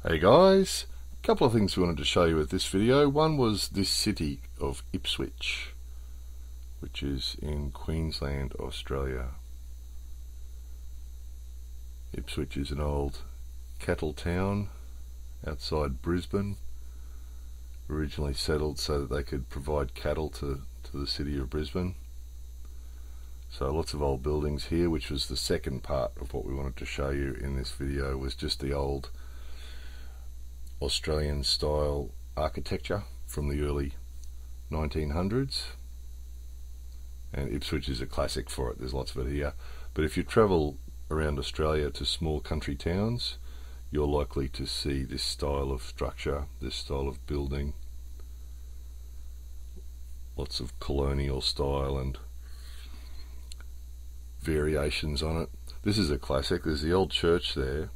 Hey guys, a couple of things we wanted to show you with this video. One was this city of Ipswich, which is in Queensland, Australia. Ipswich is an old cattle town outside Brisbane, originally settled so that they could provide cattle to the city of Brisbane. So lots of old buildings here, which was the second part of what we wanted to show you in this video, was just the old Australian style architecture from the early 1900s, and Ipswich is a classic for it. There's lots of it here, but if you travel around Australia to small country towns, you're likely to see this style of structure, this style of building, lots of colonial style and variations on it. This is a classic. There's the old church there,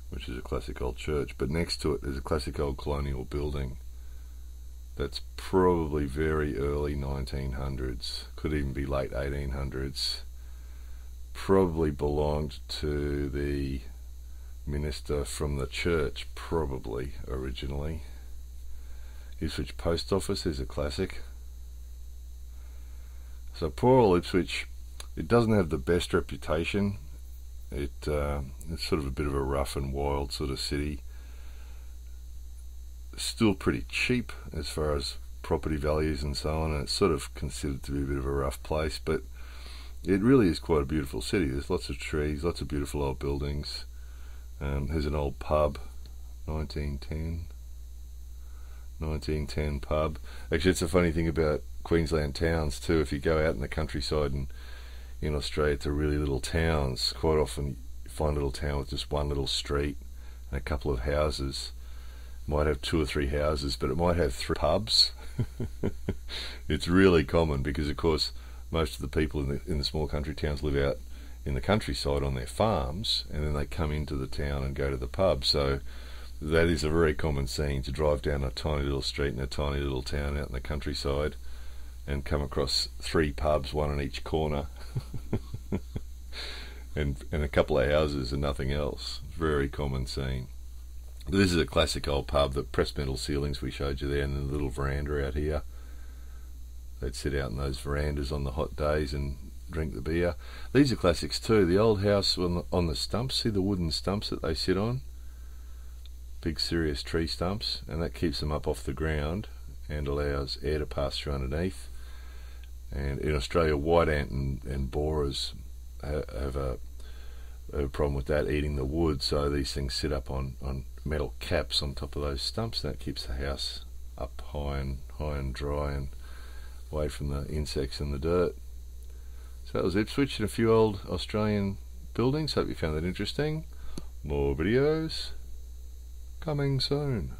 which is a classic old church, but next to it there's a classic old colonial building that's probably very early 1900s, could even be late 1800s, probably belonged to the minister from the church, probably originally. Ipswich Post Office is a classic. So poor old Ipswich, it doesn't have the best reputation. It's sort of a bit of a rough and wild sort of city. Still pretty cheap as far as property values and so on, and it's sort of considered to be a bit of a rough place, but it really is quite a beautiful city. There's lots of trees, lots of beautiful old buildings. There's an old pub, 1910 pub. Actually, it's a funny thing about Queensland towns too. If you go out in the countryside and in Australia to really little towns, quite often you find a little town with just one little street and a couple of houses. It might have 2 or 3 houses, but it might have 3 pubs. It's really common because, of course, most of the people in the small country towns live out in the countryside on their farms, and then they come into the town and go to the pub. So that is a very common scene, to drive down a tiny little street in a tiny little town out in the countryside and come across 3 pubs, one on each corner, and a couple of houses and nothing else. Very common scene. But this is a classic old pub. The pressed metal ceilings we showed you there, and the little veranda out here. They'd sit out in those verandas on the hot days and drink the beer. These are classics too. The old house on the stumps, see the wooden stumps that they sit on? Big serious tree stumps, and that keeps them up off the ground and allows air to pass through underneath. And in Australia, white ant and borers have a problem with that, eating the wood, so these things sit up on metal caps on top of those stumps, and that keeps the house up high and dry and away from the insects and the dirt. So that was Ipswich and a few old Australian buildings. Hope you found that interesting. More videos coming soon.